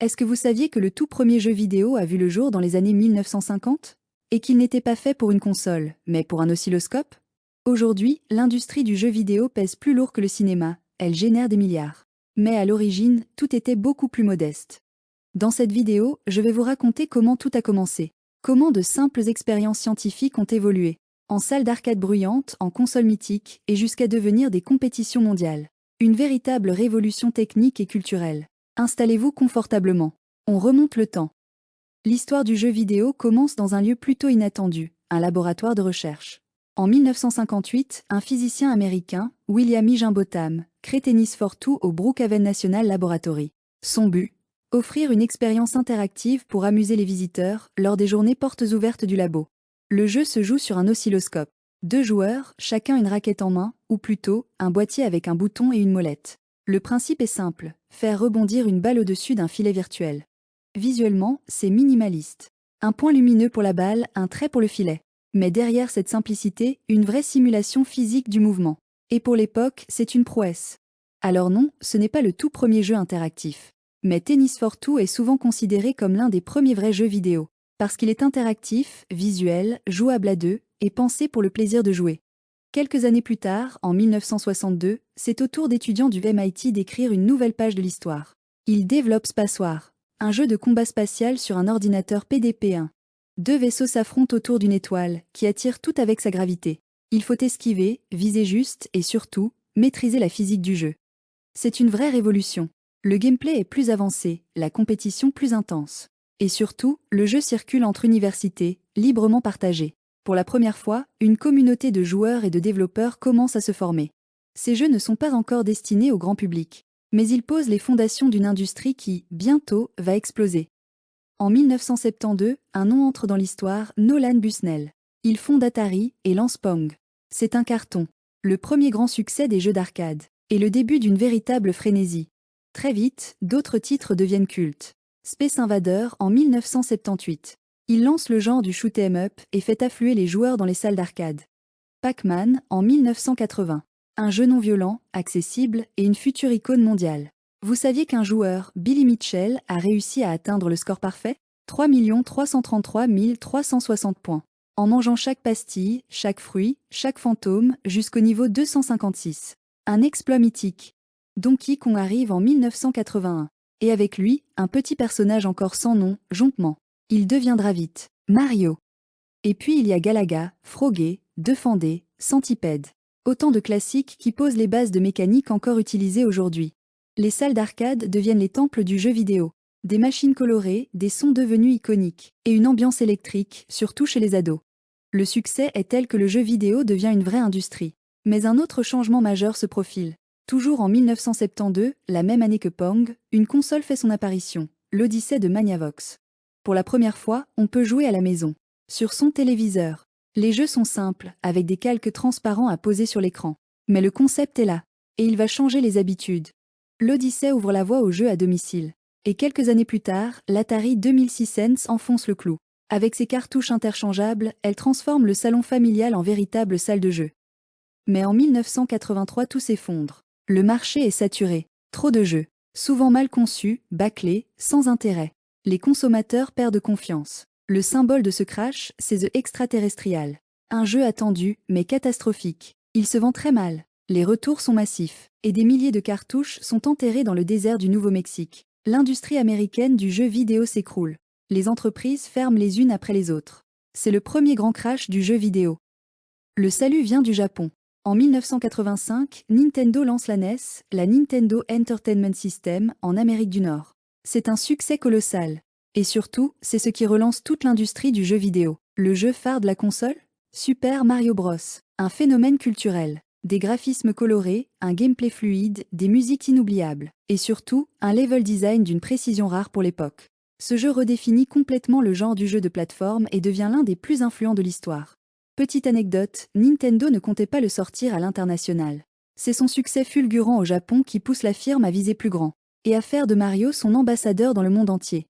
Est-ce que vous saviez que le tout premier jeu vidéo a vu le jour dans les années 1950? Et qu'il n'était pas fait pour une console, mais pour un oscilloscope? Aujourd'hui, l'industrie du jeu vidéo pèse plus lourd que le cinéma, elle génère des milliards. Mais à l'origine, tout était beaucoup plus modeste. Dans cette vidéo, je vais vous raconter comment tout a commencé. Comment de simples expériences scientifiques ont évolué, en salles d'arcade bruyantes, en consoles mythiques, et jusqu'à devenir des compétitions mondiales. Une véritable révolution technique et culturelle. Installez-vous confortablement. On remonte le temps. L'histoire du jeu vidéo commence dans un lieu plutôt inattendu, un laboratoire de recherche. En 1958, un physicien américain, William Higginbotham, crée Tennis for Two au Brookhaven National Laboratory. Son but? Offrir une expérience interactive pour amuser les visiteurs lors des journées portes ouvertes du labo. Le jeu se joue sur un oscilloscope. 2 joueurs, chacun une raquette en main, ou plutôt, un boîtier avec un bouton et une molette. Le principe est simple, faire rebondir une balle au-dessus d'un filet virtuel. Visuellement, c'est minimaliste. Un point lumineux pour la balle, un trait pour le filet. Mais derrière cette simplicité, une vraie simulation physique du mouvement. Et pour l'époque, c'est une prouesse. Alors non, ce n'est pas le tout premier jeu interactif. Mais Tennis for Two est souvent considéré comme l'un des premiers vrais jeux vidéo, parce qu'il est interactif, visuel, jouable à deux, et pensé pour le plaisir de jouer. Quelques années plus tard, en 1962, c'est au tour d'étudiants du MIT d'écrire une nouvelle page de l'histoire. Ils développent Space War, un jeu de combat spatial sur un ordinateur PDP-1. 2 vaisseaux s'affrontent autour d'une étoile, qui attire tout avec sa gravité. Il faut esquiver, viser juste et surtout, maîtriser la physique du jeu. C'est une vraie révolution. Le gameplay est plus avancé, la compétition plus intense. Et surtout, le jeu circule entre universités, librement partagé. Pour la première fois, une communauté de joueurs et de développeurs commence à se former. Ces jeux ne sont pas encore destinés au grand public, mais ils posent les fondations d'une industrie qui, bientôt, va exploser. En 1972, un nom entre dans l'histoire, Nolan Bushnell. Il fonde Atari et lance Pong. C'est un carton, le premier grand succès des jeux d'arcade, et le début d'une véritable frénésie. Très vite, d'autres titres deviennent cultes. Space Invader en 1978. Il lance le genre du shoot 'em up et fait affluer les joueurs dans les salles d'arcade. Pac-Man en 1980. Un jeu non violent, accessible et une future icône mondiale. Vous saviez qu'un joueur, Billy Mitchell, a réussi à atteindre le score parfait? 3 333 360 points. En mangeant chaque pastille, chaque fruit, chaque fantôme, jusqu'au niveau 256. Un exploit mythique. Donkey Kong arrive en 1981. Et avec lui, un petit personnage encore sans nom, Jonkman. Il deviendra vite Mario. Et puis il y a Galaga, Frogger, Defendé, Centipede. Autant de classiques qui posent les bases de mécanique encore utilisées aujourd'hui. Les salles d'arcade deviennent les temples du jeu vidéo. Des machines colorées, des sons devenus iconiques, et une ambiance électrique, surtout chez les ados. Le succès est tel que le jeu vidéo devient une vraie industrie. Mais un autre changement majeur se profile. Toujours en 1972, la même année que Pong, une console fait son apparition, l'Odyssée de Magnavox. Pour la première fois, on peut jouer à la maison, sur son téléviseur. Les jeux sont simples, avec des calques transparents à poser sur l'écran. Mais le concept est là, et il va changer les habitudes. L'Odyssée ouvre la voie aux jeux à domicile. Et quelques années plus tard, l'Atari 2600 enfonce le clou. Avec ses cartouches interchangeables, elle transforme le salon familial en véritable salle de jeu. Mais en 1983, tout s'effondre. Le marché est saturé. Trop de jeux. Souvent mal conçus, bâclés, sans intérêt. Les consommateurs perdent confiance. Le symbole de ce crash, c'est The Extraterrestrial. Un jeu attendu, mais catastrophique. Il se vend très mal. Les retours sont massifs. Et des milliers de cartouches sont enterrées dans le désert du Nouveau-Mexique. L'industrie américaine du jeu vidéo s'écroule. Les entreprises ferment les unes après les autres. C'est le premier grand crash du jeu vidéo. Le salut vient du Japon. En 1985, Nintendo lance la NES, la Nintendo Entertainment System, en Amérique du Nord. C'est un succès colossal. Et surtout, c'est ce qui relance toute l'industrie du jeu vidéo. Le jeu phare de la console? Super Mario Bros. Un phénomène culturel. Des graphismes colorés, un gameplay fluide, des musiques inoubliables. Et surtout, un level design d'une précision rare pour l'époque. Ce jeu redéfinit complètement le genre du jeu de plateforme et devient l'un des plus influents de l'histoire. Petite anecdote, Nintendo ne comptait pas le sortir à l'international. C'est son succès fulgurant au Japon qui pousse la firme à viser plus grand, et à faire de Mario son ambassadeur dans le monde entier.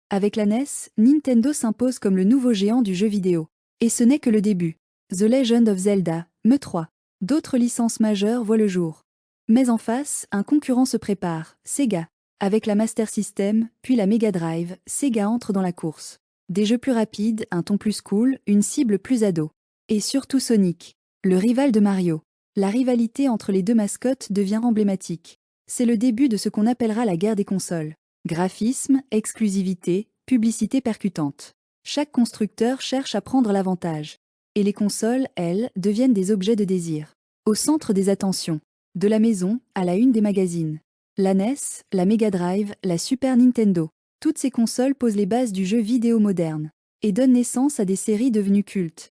Avec la NES, Nintendo s'impose comme le nouveau géant du jeu vidéo. Et ce n'est que le début. The Legend of Zelda, ME3. D'autres licences majeures voient le jour. Mais en face, un concurrent se prépare, Sega. Avec la Master System, puis la Mega Drive, Sega entre dans la course. Des jeux plus rapides, un ton plus cool, une cible plus ado. Et surtout Sonic, le rival de Mario. La rivalité entre les deux mascottes devient emblématique. C'est le début de ce qu'on appellera la guerre des consoles. Graphisme, exclusivité, publicité percutante. Chaque constructeur cherche à prendre l'avantage. Et les consoles, elles, deviennent des objets de désir. Au centre des attentions. De la maison à la une des magazines. La NES, la Mega Drive, la Super Nintendo. Toutes ces consoles posent les bases du jeu vidéo moderne et donnent naissance à des séries devenues cultes.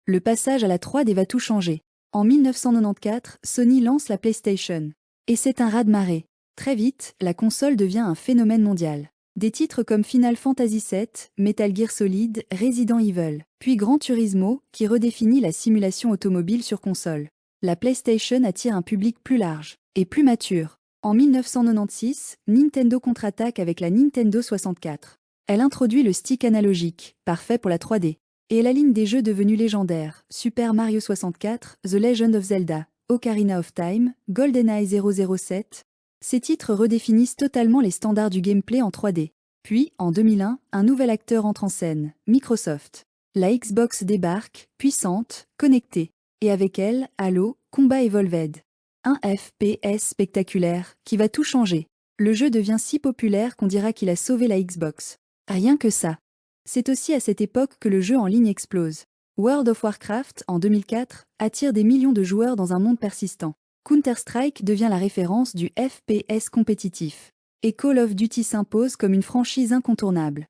Le passage à la 3D va tout changer. En 1994, Sony lance la PlayStation. Et c'est un raz-de-marée. Très vite, la console devient un phénomène mondial. Des titres comme Final Fantasy VII, Metal Gear Solid, Resident Evil, puis Gran Turismo, qui redéfinit la simulation automobile sur console. La PlayStation attire un public plus large et plus mature. En 1996, Nintendo contre-attaque avec la Nintendo 64. Elle introduit le stick analogique, parfait pour la 3D. Et elle aligne des jeux devenus légendaires, Super Mario 64, The Legend of Zelda, Ocarina of Time, GoldenEye 007. Ces titres redéfinissent totalement les standards du gameplay en 3D. Puis, en 2001, un nouvel acteur entre en scène, Microsoft. La Xbox débarque, puissante, connectée. Et avec elle, Halo, Combat Evolved. Un FPS spectaculaire, qui va tout changer. Le jeu devient si populaire qu'on dira qu'il a sauvé la Xbox. Rien que ça. C'est aussi à cette époque que le jeu en ligne explose. World of Warcraft, en 2004, attire des millions de joueurs dans un monde persistant. Counter-Strike devient la référence du FPS compétitif. Et Call of Duty s'impose comme une franchise incontournable.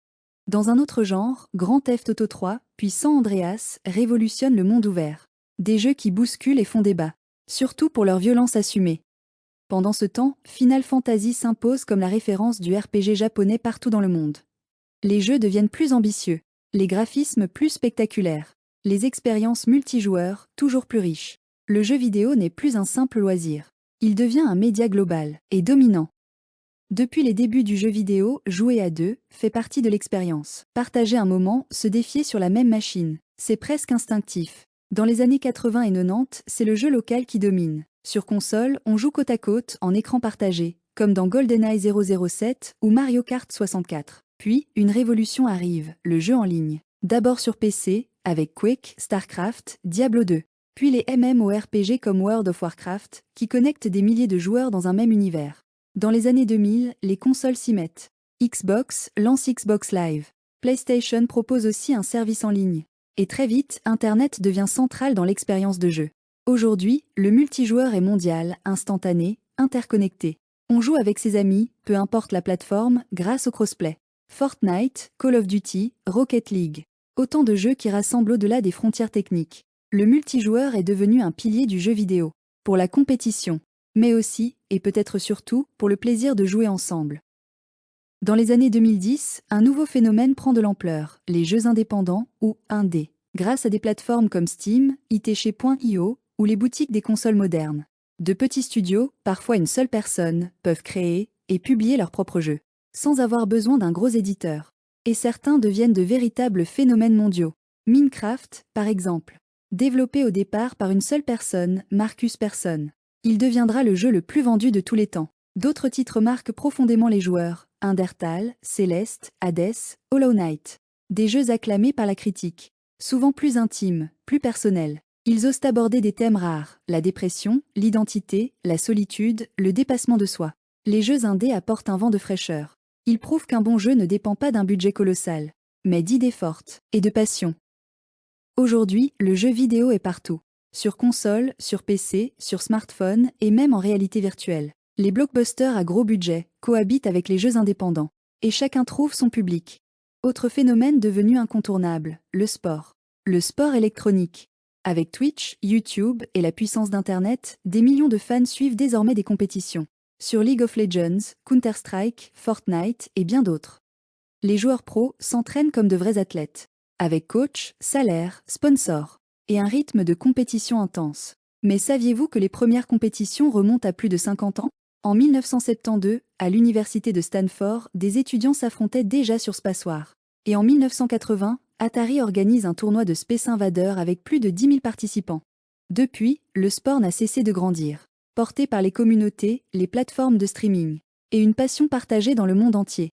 Dans un autre genre, Grand Theft Auto 3, puis San Andreas, révolutionne le monde ouvert. Des jeux qui bousculent et font débat. Surtout pour leur violence assumée. Pendant ce temps, Final Fantasy s'impose comme la référence du RPG japonais partout dans le monde. Les jeux deviennent plus ambitieux, les graphismes plus spectaculaires, les expériences multijoueurs toujours plus riches. Le jeu vidéo n'est plus un simple loisir. Il devient un média global et dominant. Depuis les débuts du jeu vidéo, jouer à deux fait partie de l'expérience. Partager un moment, se défier sur la même machine, c'est presque instinctif. Dans les années 80 et 90, c'est le jeu local qui domine. Sur console, on joue côte à côte en écran partagé, comme dans GoldenEye 007 ou Mario Kart 64. Puis, une révolution arrive, le jeu en ligne. D'abord sur PC, avec Quake, StarCraft, Diablo 2. Puis les MMORPG comme World of Warcraft, qui connectent des milliers de joueurs dans un même univers. Dans les années 2000, les consoles s'y mettent. Xbox lance Xbox Live. PlayStation propose aussi un service en ligne. Et très vite, Internet devient central dans l'expérience de jeu. Aujourd'hui, le multijoueur est mondial, instantané, interconnecté. On joue avec ses amis, peu importe la plateforme, grâce au crossplay. Fortnite, Call of Duty, Rocket League. Autant de jeux qui rassemblent au-delà des frontières techniques. Le multijoueur est devenu un pilier du jeu vidéo. Pour la compétition. Mais aussi, et peut-être surtout, pour le plaisir de jouer ensemble. Dans les années 2010, un nouveau phénomène prend de l'ampleur, les jeux indépendants ou indés, grâce à des plateformes comme Steam, itch.io ou les boutiques des consoles modernes. De petits studios, parfois une seule personne, peuvent créer et publier leurs propres jeux, sans avoir besoin d'un gros éditeur. Et certains deviennent de véritables phénomènes mondiaux. Minecraft, par exemple. Développé au départ par une seule personne, Marcus Persson. Il deviendra le jeu le plus vendu de tous les temps. D'autres titres marquent profondément les joueurs, Undertale, Celeste, Hades, Hollow Knight. Des jeux acclamés par la critique. Souvent plus intimes, plus personnels. Ils osent aborder des thèmes rares, la dépression, l'identité, la solitude, le dépassement de soi. Les jeux indés apportent un vent de fraîcheur. Ils prouvent qu'un bon jeu ne dépend pas d'un budget colossal, mais d'idées fortes et de passion. Aujourd'hui, le jeu vidéo est partout. Sur console, sur PC, sur smartphone et même en réalité virtuelle. Les blockbusters à gros budget cohabitent avec les jeux indépendants. Et chacun trouve son public. Autre phénomène devenu incontournable, le sport. Le sport électronique. Avec Twitch, YouTube et la puissance d'Internet, des millions de fans suivent désormais des compétitions. Sur League of Legends, Counter-Strike, Fortnite et bien d'autres. Les joueurs pros s'entraînent comme de vrais athlètes. Avec coach, salaire, sponsor. Et un rythme de compétition intense. Mais saviez-vous que les premières compétitions remontent à plus de 50 ans ? En 1972, à l'université de Stanford, des étudiants s'affrontaient déjà sur Spacewar. Et en 1980, Atari organise un tournoi de Space Invader avec plus de 10 000 participants. Depuis, le sport n'a cessé de grandir. Porté par les communautés, les plateformes de streaming et une passion partagée dans le monde entier.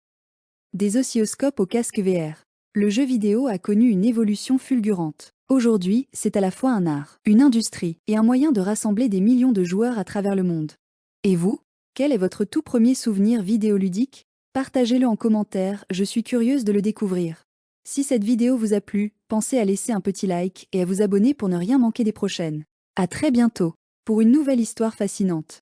Des oscilloscopes au casque VR. Le jeu vidéo a connu une évolution fulgurante. Aujourd'hui, c'est à la fois un art, une industrie et un moyen de rassembler des millions de joueurs à travers le monde. Et vous? Quel est votre tout premier souvenir vidéoludique? Partagez-le en commentaire, je suis curieuse de le découvrir. Si cette vidéo vous a plu, pensez à laisser un petit like et à vous abonner pour ne rien manquer des prochaines. À très bientôt, pour une nouvelle histoire fascinante.